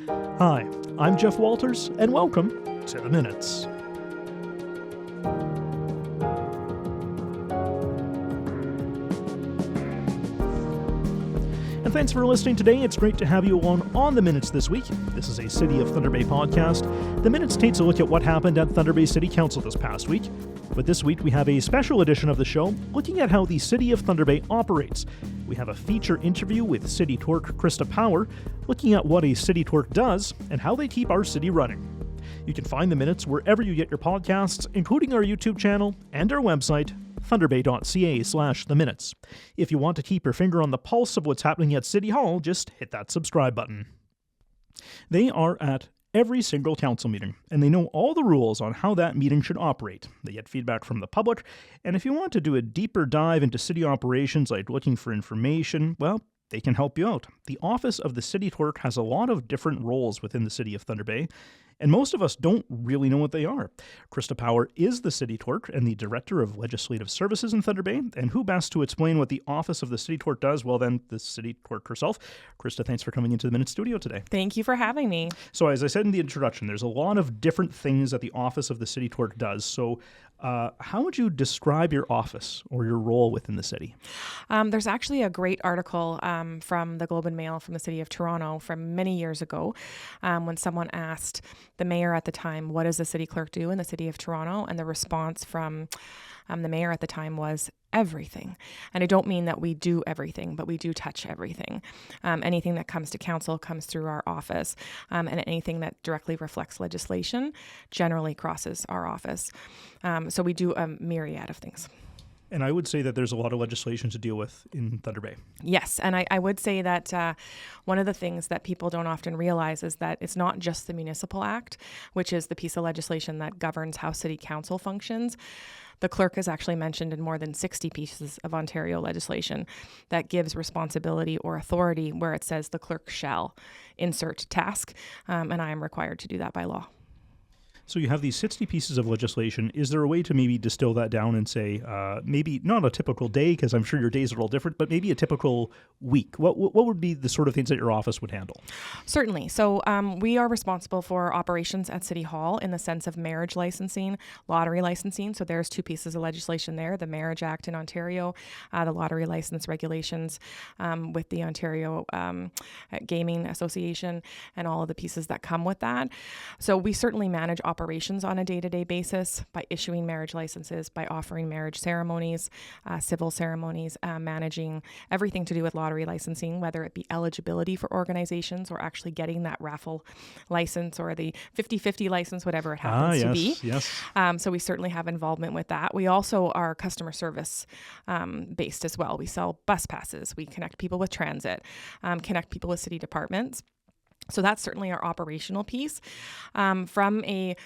Hi, I'm Jeff Walters, and welcome to The Minutes. And thanks for listening today. It's great to have you along on The Minutes this week. This is a City of Thunder Bay podcast. The Minutes takes a look at what happened at Thunder Bay City Council this past week. But this week we have a special edition of the show looking at how the City of Thunder Bay operates. We have a feature interview with City Clerk Krista looking at what a City Clerk does and how they keep our city running. You can find The Minutes wherever you get your podcasts, including our YouTube channel and our website, thunderbay.ca/theminutes. If you want to keep your finger on the pulse of what's happening at City Hall, just hit that subscribe button. They are at every single council meeting, and they know all the rules on how that meeting should operate. They get feedback from the public, and if you want to do a deeper dive into city operations, like looking for information, well, they can help you out. The Office of the City Clerk has a lot of different roles within the City of Thunder Bay, and most of us don't really know what they are. Krista Power is the City Clerk and the Director of Legislative Services in Thunder Bay, and who best to explain what the Office of the City Clerk does? Well, then, the City Clerk herself. Krista, thanks for coming into the Minute Studio today. Thank you for having me. So, as I said in the introduction, there's a lot of different things that the Office of the City Clerk does. So, how would you describe your office or your role within the city? There's actually a great article from the Globe and Mail from the City of Toronto from many years ago when someone asked the mayor at the time, what does the city clerk do in the City of Toronto? And the response from the mayor at the time was everything. And I don't mean that we do everything, but we do touch everything. Anything that comes to council comes through our office, and anything that directly reflects legislation generally crosses our office. So we do a myriad of things. And I would say that there's a lot of legislation to deal with in Thunder Bay. Yes, and I would say that one of the things that people don't often realize is that it's not just the Municipal Act, which is the piece of legislation that governs how City Council functions. The clerk is actually mentioned in more than 60 pieces of Ontario legislation that gives responsibility or authority where it says the clerk shall insert task, and I am required to do that by law. So you have these 60 pieces of legislation. Is there a way to maybe distill that down and say, maybe not a typical day, because I'm sure your days are all different, but maybe a typical week? What would be the sort of things that your office would handle? Certainly. So we are responsible for operations at City Hall in the sense of marriage licensing, lottery licensing. So there's two pieces of legislation there, the Marriage Act in Ontario, the lottery license regulations with the Ontario Gaming Association, and all of the pieces that come with that. So we certainly manage operations on a day-to-day basis by issuing marriage licenses, by offering marriage ceremonies, civil ceremonies, managing everything to do with lottery licensing, whether it be eligibility for organizations or actually getting that raffle license or the 50-50 license, whatever it happens to be. Yes. So we certainly have involvement with that. We also are customer service based as well. We sell bus passes. We connect people with transit, connect people with city departments. So that's certainly our operational piece. From a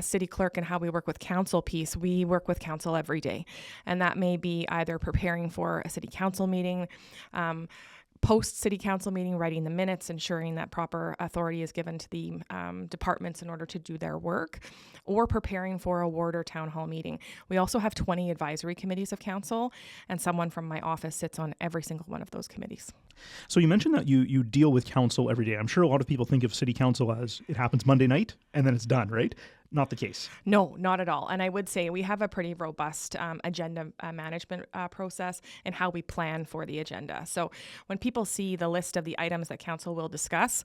city clerk and how we work with council piece, we work with council every day. And that may be either preparing for a city council meeting, post-city council meeting, writing the minutes, ensuring that proper authority is given to the departments in order to do their work, or preparing for a ward or town hall meeting. We also have 20 advisory committees of council, and someone from my office sits on every single one of those committees. So you mentioned that you deal with council every day. I'm sure a lot of people think of city council as it happens Monday night and then it's done, right? Not the case. No, not at all. And I would say we have a pretty robust agenda management process in how we plan for the agenda. So when people see the list of the items that council will discuss,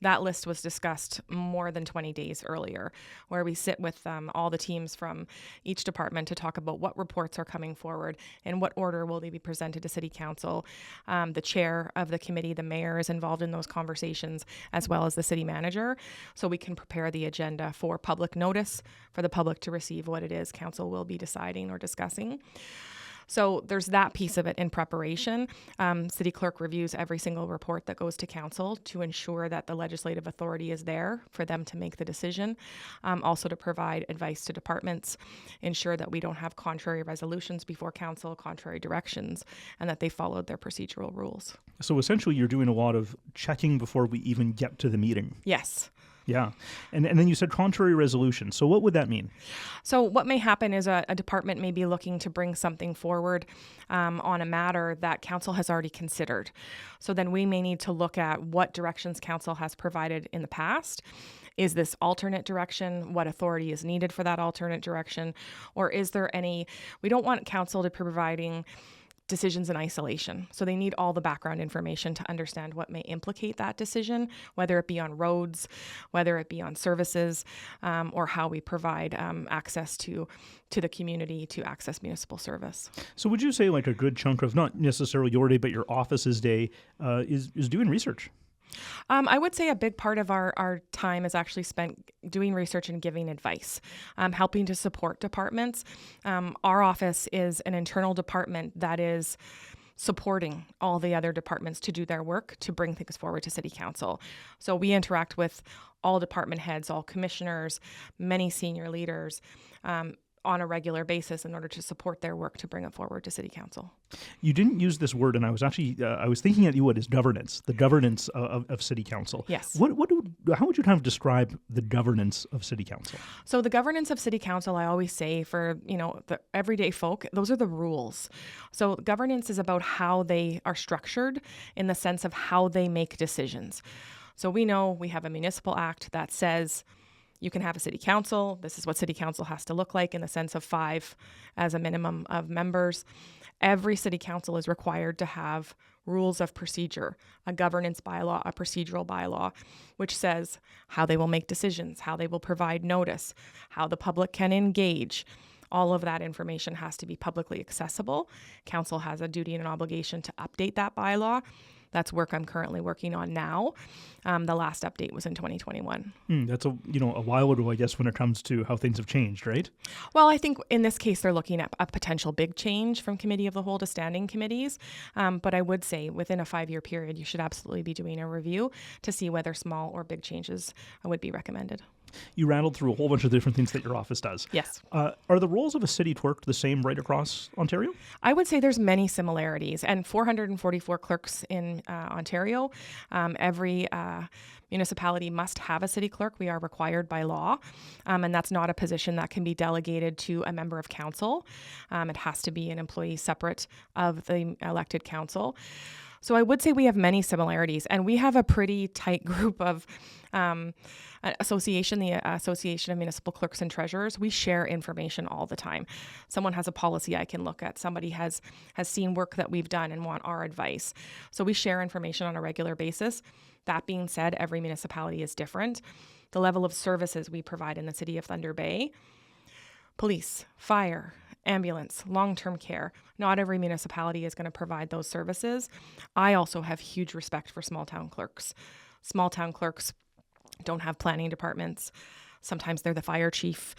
that list was discussed more than 20 days earlier, where we sit with all the teams from each department to talk about what reports are coming forward, in what order will they be presented to City Council. The chair of the committee, the mayor, is involved in those conversations, as well as the city manager, so we can prepare the agenda for public notice, for the public to receive what it is council will be deciding or discussing. So there's that piece of it in preparation. City clerk reviews every single report that goes to council to ensure that the legislative authority is there for them to make the decision. Also to provide advice to departments, ensure that we don't have contrary resolutions before council, contrary directions, and that they followed their procedural rules. So essentially you're doing a lot of checking before we even get to the meeting. Yes. Yeah. And then you said contrary resolution. So what would that mean? So what may happen is a department may be looking to bring something forward on a matter that council has already considered. So then we may need to look at what directions council has provided in the past. Is this alternate direction? What authority is needed for that alternate direction? Or is there any, we don't want council to be providing decisions in isolation. So they need all the background information to understand what may implicate that decision, whether it be on roads, whether it be on services, or how we provide access to the community to access municipal service. So would you say like a good chunk of not necessarily your day, but your office's day is doing research? I would say a big part of our time is actually spent doing research and giving advice, helping to support departments. Our office is an internal department that is supporting all the other departments to do their work to bring things forward to City Council. So we interact with all department heads, all commissioners, many senior leaders, on a regular basis in order to support their work to bring it forward to City Council. You didn't use this word, and I was actually I was thinking that you would, is governance, the governance of City Council. Yes. How would you kind of describe the governance of City Council? So the governance of City Council, I always say for, the everyday folk, those are the rules. So governance is about how they are structured in the sense of how they make decisions. So we know we have a municipal act that says you can have a city council. This is what city council has to look like in the sense of 5 as a minimum of members. Every city council is required to have rules of procedure, a governance bylaw, a procedural bylaw, which says how they will make decisions, how they will provide notice, how the public can engage. All of that information has to be publicly accessible. Council has a duty and an obligation to update that bylaw. That's work I'm currently working on now. The last update was in 2021. That's a while ago, I guess, when it comes to how things have changed, right? Well, I think in this case, they're looking at a potential big change from committee of the whole to standing committees. But I would say within a 5-year period, you should absolutely be doing a review to see whether small or big changes would be recommended. You rattled through a whole bunch of different things that your office does. Yes. Are the roles of a city clerk the same right across Ontario? I would say there's many similarities, and 444 clerks in Ontario. Every municipality must have a city clerk. We are required by law, and that's not a position that can be delegated to a member of council. It has to be an employee separate of the elected council. So I would say we have many similarities, and we have a pretty tight group of the Association of Municipal Clerks and Treasurers. We share information all the time. Someone has a policy I can look at. Somebody has seen work that we've done and want our advice. So we share information on a regular basis. That being said, every municipality is different. The level of services we provide in the city of Thunder Bay, police, fire, ambulance, long-term care. Not every municipality is going to provide those services. I also have huge respect for small town clerks. Small town clerks don't have planning departments. Sometimes they're the fire chief.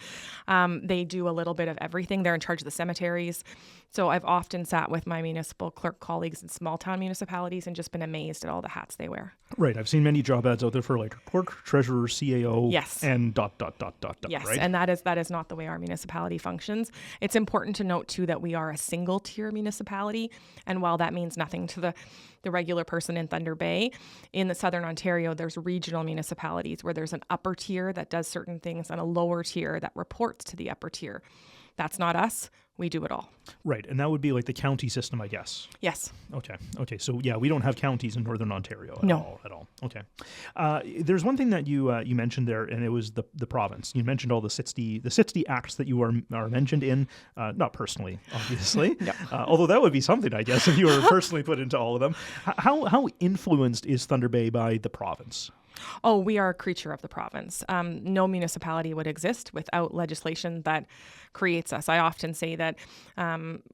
They do a little bit of everything. They're in charge of the cemeteries. So I've often sat with my municipal clerk colleagues in small town municipalities and just been amazed at all the hats they wear. Right. I've seen many job ads out there for like clerk, treasurer, CAO, yes, and ... Yes, right? And that is not the way our municipality functions. It's important to note too that we are a single tier municipality, and while that means nothing to the regular person in Thunder Bay, in the Southern Ontario, there's regional municipalities where there's an upper tier that does certain things and a lower tier that reports to the upper tier. That's not us. We do it all. Right. And that would be like the county system, I guess. Yes. Okay. So yeah, we don't have counties in Northern Ontario at all. Okay. There's one thing that you mentioned there, and it was the province. You mentioned all the 60 acts that you are mentioned in, not personally, obviously. No. Although that would be something, I guess, if you were personally put into all of them. How influenced is Thunder Bay by the province? Oh, we are a creature of the province. No municipality would exist without legislation that creates us. I often say that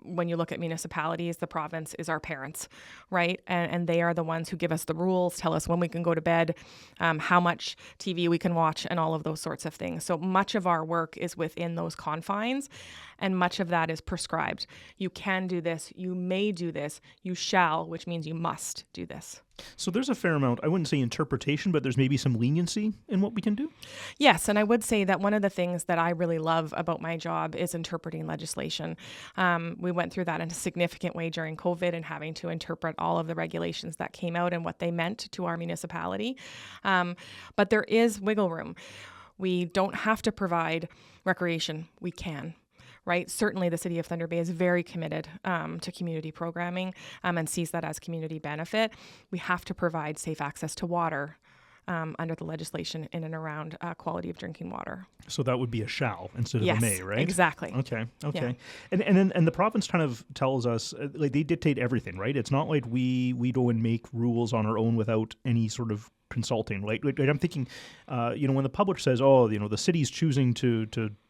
when you look at municipalities, the province is our parents, right? And they are the ones who give us the rules, tell us when we can go to bed, how much TV we can watch, and all of those sorts of things. So much of our work is within those confines, and much of that is prescribed. You can do this, you may do this, you shall, which means you must do this. So there's a fair amount, I wouldn't say interpretation, but there's maybe some leniency in what we can do. Yes, and I would say that one of the things that I really love about my job is interpreting legislation. We went through that in a significant way during COVID and having to interpret all of the regulations that came out and what they meant to our municipality. But there is wiggle room. We don't have to provide recreation. We can. Right? Certainly the City of Thunder Bay is very committed to community programming and sees that as community benefit. We have to provide safe access to water under the legislation in and around quality of drinking water. So that would be a shall instead of a may, right? Exactly. Okay. Yeah. And the province kind of tells us, like, they dictate everything, right? It's not like we go and make rules on our own without any sort of consulting. Like I'm thinking, when the public says, "Oh, the city's choosing to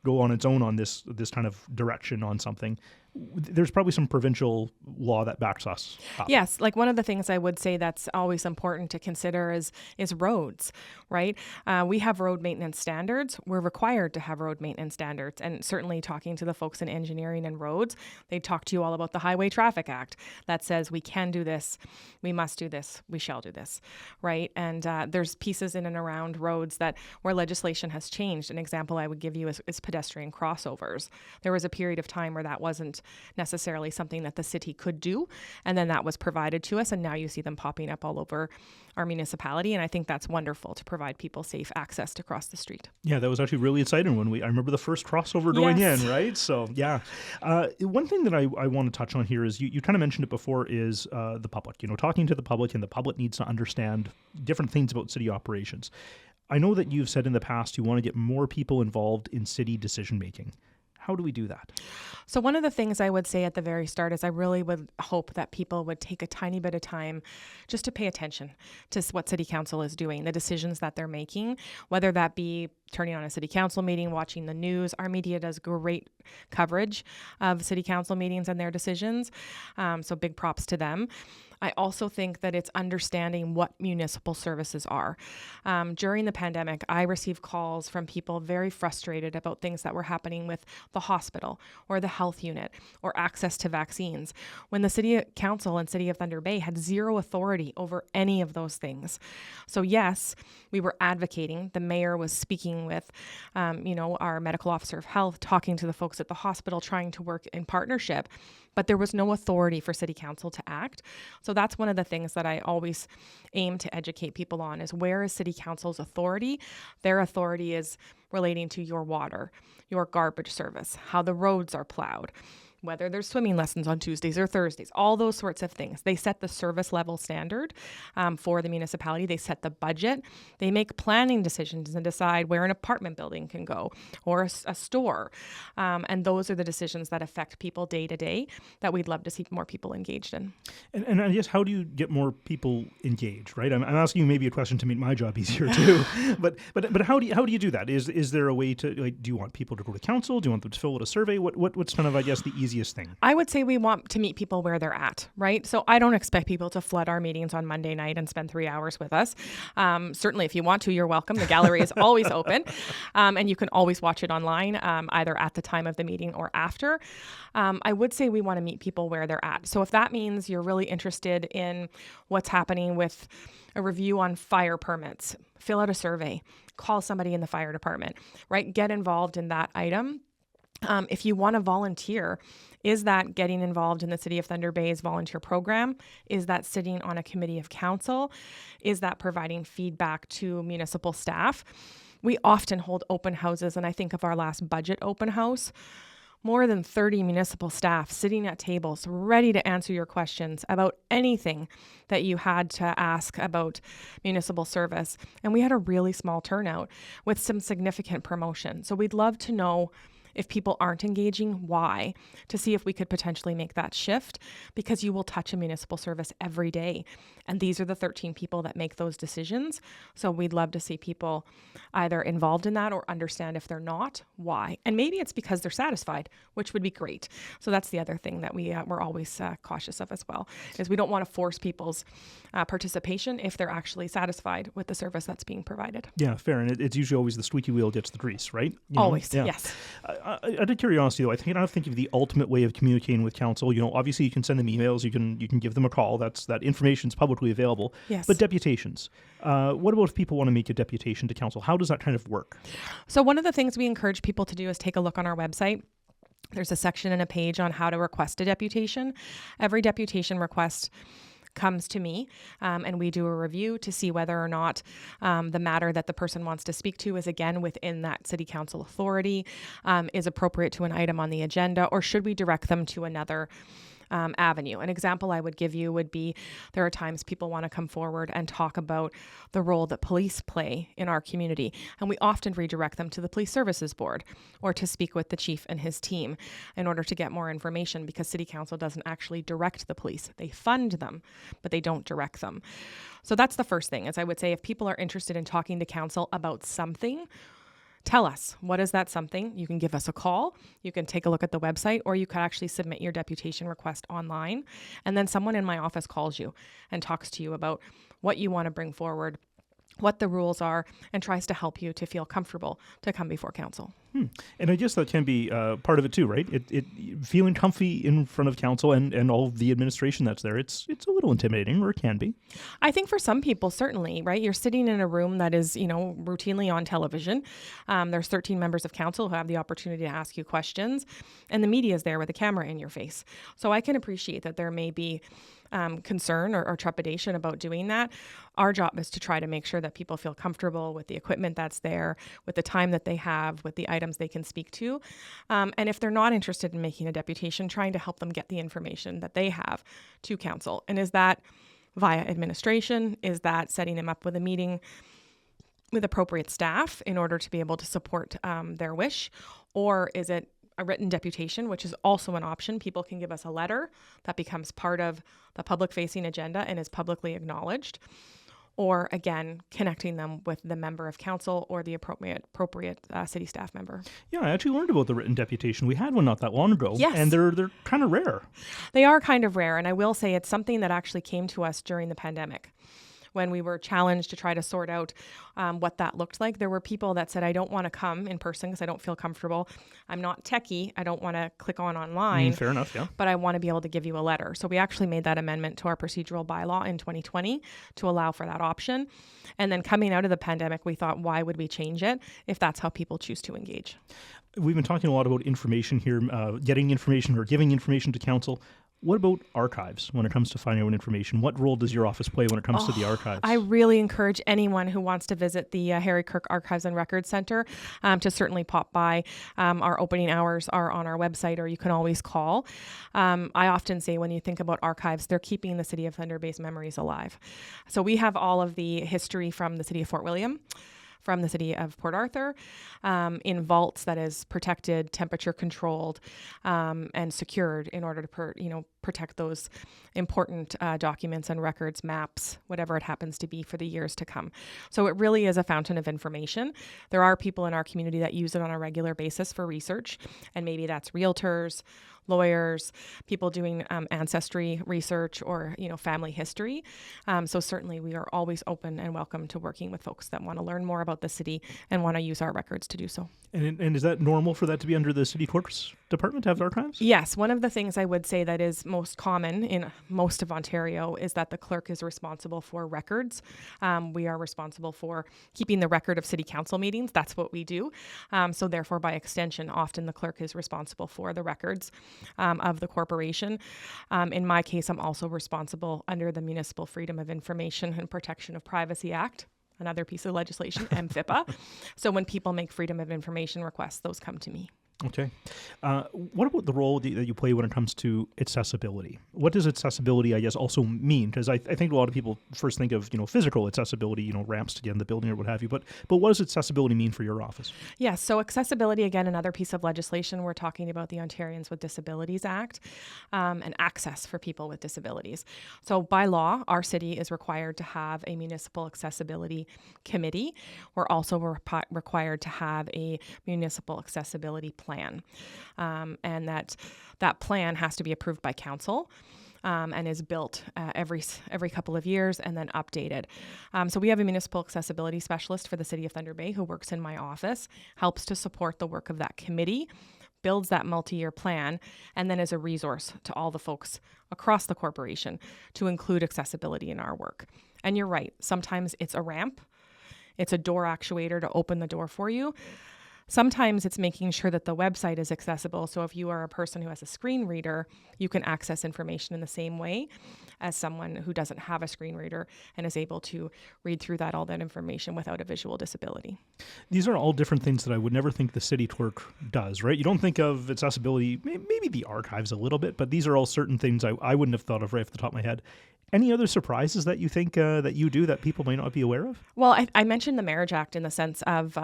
go on its own on this kind of direction on something," there's probably some provincial law that backs us up. Yes, like one of the things I would say that's always important to consider is roads, right? We have road maintenance standards. We're required to have road maintenance standards, and certainly talking to the folks in engineering and roads, they talk to you all about the Highway Traffic Act that says we can do this, we must do this, we shall do this, right? And there's pieces in and around roads that where legislation has changed. An example I would give you is pedestrian crossovers. There was a period of time where that wasn't necessarily something that the city could do, and then that was provided to us, and now you see them popping up all over our municipality, and I think that's wonderful to provide people safe access to cross the street. Yeah, that was actually really exciting when I remember the first crossover going Yes. in, right? So yeah. One thing that I want to touch on here is you kind of mentioned it before is the public, talking to the public, and the public needs to understand different things about city operations. I know that you've said in the past you want to get more people involved in city decision making. How do we do that? So one of the things I would say at the very start is I really would hope that people would take a tiny bit of time just to pay attention to what City Council is doing, the decisions that they're making, whether that be turning on a City Council meeting, watching the news. Our media does great coverage of City Council meetings and their decisions. So big props to them. I also think that it's understanding what municipal services are. During the pandemic, I received calls from people very frustrated about things that were happening with the hospital or the health unit or access to vaccines, when the City Council and City of Thunder Bay had zero authority over any of those things. So yes, we were advocating. The mayor was speaking with, our medical officer of health, talking to the folks at the hospital, trying to work in partnership. But there was no authority for City Council to act. So that's one of the things that I always aim to educate people on is where is City Council's authority? Their authority is relating to your water, your garbage service, how the roads are plowed, whether there's swimming lessons on Tuesdays or Thursdays, all those sorts of things. They set the service level standard for the municipality. They set the budget. They make planning decisions and decide where an apartment building can go or a store. And those are the decisions that affect people day to day that we'd love to see more people engaged in. And I guess, how do you get more people engaged, right? I'm asking you maybe a question to make my job easier too. but how do you do that? Is there a way to, do you want people to go to council? Do you want them to fill out a survey? What's kind of, I guess, the easiest thing? I would say we want to meet people where they're at, right? So I don't expect people to flood our meetings on Monday night and spend 3 hours with us. Certainly, if you want to, you're welcome. The gallery is always open, and you can always watch it online, either at the time of the meeting or after. I would say we want to meet people where they're at. So if that means you're really interested in what's happening with a review on fire permits, fill out a survey, call somebody in the fire department, right? Get involved in that item. If you want to volunteer, is that getting involved in the City of Thunder Bay's volunteer program? Is that sitting on a committee of council? Is that providing feedback to municipal staff? We often hold open houses, and I think of our last budget open house, more than 30 municipal staff sitting at tables ready to answer your questions about anything that you had to ask about municipal service. And we had a really small turnout with some significant promotion. So we'd love to know if people aren't engaging, why, to see if we could potentially make that shift, because you will touch a municipal service every day. And these are the 13 people that make those decisions. So we'd love to see people either involved in that or understand if they're not, why. And maybe it's because they're satisfied, which would be great. So that's the other thing that we're always cautious of as well, is we don't want to force people's participation if they're actually satisfied with the service that's being provided. Yeah, fair. And it's usually always the squeaky wheel gets the grease, right? Always, yes. Out of curiosity, though, I think of the ultimate way of communicating with council. Obviously you can send them emails, you can give them a call. That information's publicly available. Yes. But deputations. What about if people want to make a deputation to council? How does that kind of work? So one of the things we encourage people to do is take a look on our website. There's a section and a page on how to request a deputation. Every deputation request comes to me, and we do a review to see whether or not the matter that the person wants to speak to is, again, within that city council authority, is appropriate to an item on the agenda, or should we direct them to another avenue. An example I would give you would be there are times people want to come forward and talk about the role that police play in our community. And we often redirect them to the Police Services Board or to speak with the chief and his team in order to get more information, because City Council doesn't actually direct the police. They fund them, but they don't direct them. So that's the first thing, is I would say if people are interested in talking to council about something, tell us, what is that something? You can give us a call, you can take a look at the website, or you could actually submit your deputation request online. And then someone in my office calls you and talks to you about what you want to bring forward, what the rules are, and tries to help you to feel comfortable to come before council. And I guess that can be part of it too, right? It feeling comfy in front of council and all of the administration that's there. It's a little intimidating, or it can be. I think for some people, certainly, right? You're sitting in a room that is, routinely on television. There's 13 members of council who have the opportunity to ask you questions, and the media is there with a camera in your face. So I can appreciate that there may be concern or trepidation about doing that. Our job is to try to make sure that people feel comfortable with the equipment that's there, with the time that they have, with the items they can speak to. And if they're not interested in making a deputation, trying to help them get the information that they have to council. And is that via administration? Is that setting them up with a meeting with appropriate staff in order to be able to support their wish? Or is it a written deputation, which is also an option? People can give us a letter that becomes part of the public-facing agenda and is publicly acknowledged. Or again, connecting them with the member of council or the appropriate city staff member. Yeah, I actually learned about the written deputation. We had one not that long ago. Yes. And they're kind of rare. They are kind of rare. And I will say it's something that actually came to us during the pandemic, when we were challenged to try to sort out what that looked like. There were people that said, I don't want to come in person because I don't feel comfortable. I'm not techie. I don't want to click online. Fair enough, yeah. But I want to be able to give you a letter. So we actually made that amendment to our procedural bylaw in 2020 to allow for that option. And then coming out of the pandemic, we thought, why would we change it if that's how people choose to engage? We've been talking a lot about information here, getting information or giving information to council. What about archives when it comes to finding out information? What role does your office play when it comes to the archives? I really encourage anyone who wants to visit the Harry Kirk Archives and Records Center to certainly pop by. Our opening hours are on our website, or you can always call. I often say when you think about archives, they're keeping the City of Thunder Bay's memories alive. So we have all of the history from the City of Fort William, from the City of Port Arthur, in vaults that is protected, temperature controlled, and secured in order to protect those important documents and records, maps, whatever it happens to be for the years to come. So it really is a fountain of information. There are people in our community that use it on a regular basis for research, and maybe that's realtors, lawyers, people doing ancestry research or family history. So certainly we are always open and welcome to working with folks that want to learn more about the city and want to use our records to do so. And is that normal for that to be under the city clerk's department to have archives? Yes. One of the things I would say that is most common in most of Ontario is that the clerk is responsible for records. We are responsible for keeping the record of city council meetings. That's what we do. So therefore, by extension, often the clerk is responsible for the records of the corporation. In my case, I'm also responsible under the Municipal Freedom of Information and Protection of Privacy Act, another piece of legislation, MFIPA. So when people make freedom of information requests, those come to me. Okay. What about the role that you play when it comes to accessibility? What does accessibility, I guess, also mean? Because I think a lot of people first think of, physical accessibility, ramps to get in the building or what have you. But what does accessibility mean for your office? Yes. So accessibility, again, another piece of legislation. We're talking about the Ontarians with Disabilities Act and access for people with disabilities. So by law, our city is required to have a municipal accessibility committee. We're also required to have a municipal accessibility plan. And that plan has to be approved by council and is built every couple of years and then updated. So we have a municipal accessibility specialist for the City of Thunder Bay who works in my office, helps to support the work of that committee, builds that multi-year plan, and then is a resource to all the folks across the corporation to include accessibility in our work. And you're right, sometimes it's a ramp, it's a door actuator to open the door for you. Sometimes it's making sure that the website is accessible. So if you are a person who has a screen reader, you can access information in the same way as someone who doesn't have a screen reader and is able to read through all that information without a visual disability. These are all different things that I would never think the city clerk does, right? You don't think of accessibility, maybe the archives a little bit, but these are all certain things I wouldn't have thought of right off the top of my head. Any other surprises that you think that you do that people may not be aware of? Well, I mentioned the Marriage Act in the sense of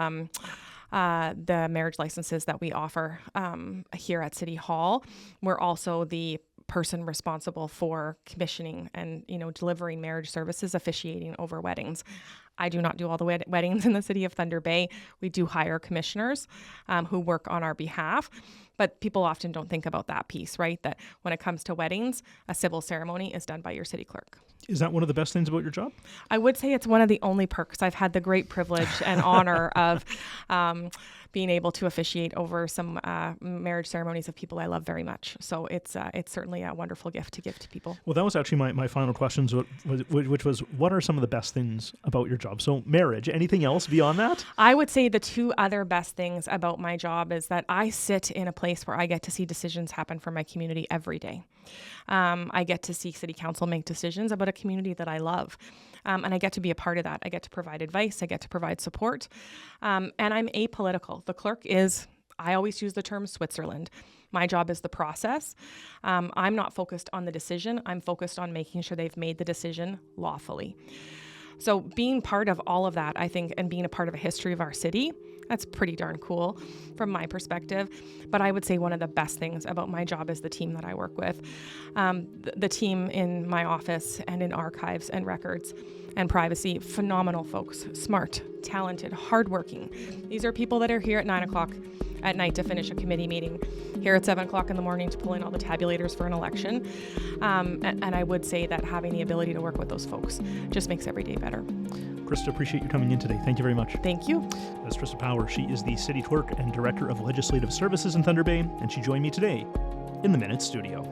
the marriage licenses that we offer here at City Hall. We're also the person responsible for commissioning and, delivering marriage services, officiating over weddings. I do not do all the weddings in the city of Thunder Bay. We do hire commissioners who work on our behalf, but people often don't think about that piece, right? That when it comes to weddings, a civil ceremony is done by your city clerk. Is that one of the best things about your job? I would say it's one of the only perks. I've had the great privilege and honor of being able to officiate over some marriage ceremonies of people I love very much. So it's certainly a wonderful gift to give to people. Well, that was actually my final question, which was, what are some of the best things about your job? So marriage, anything else beyond that? I would say the two other best things about my job is that I sit in a place where I get to see decisions happen for my community every day. I get to see City Council make decisions about a community that I love. And I get to be a part of that. I get to provide advice. I get to provide support. And I'm apolitical. The clerk is, I always use the term Switzerland. My job is the process. I'm not focused on the decision. I'm focused on making sure they've made the decision lawfully. So being part of all of that, I think, and being a part of a history of our city, that's pretty darn cool from my perspective. But I would say one of the best things about my job is the team that I work with. The team in my office and in archives and records and privacy, phenomenal folks, smart, talented, hardworking. These are people that are here at 9 o'clock at night to finish a committee meeting, here at 7 o'clock in the morning to pull in all the tabulators for an election. And I would say that having the ability to work with those folks just makes every day better. Krista, appreciate you coming in today. Thank you very much. Thank you. That's Krista Power. She is the City Clerk and Director of Legislative Services in Thunder Bay, and she joined me today in the Minutes studio.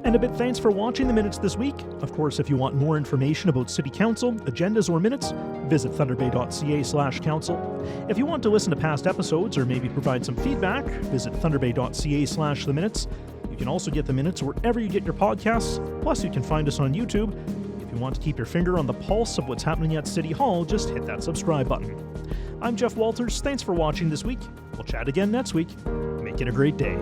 And a big thanks for watching the Minutes this week. Of course, if you want more information about City Council, agendas, or minutes, visit thunderbay.ca/council. If you want to listen to past episodes or maybe provide some feedback, visit thunderbay.ca/theminutes. You can also get the Minutes wherever you get your podcasts. Plus, you can find us on YouTube. If you want to keep your finger on the pulse of what's happening at City Hall, just hit that subscribe button. I'm Jeff Walters. Thanks for watching this week. We'll chat again next week. Make it a great day.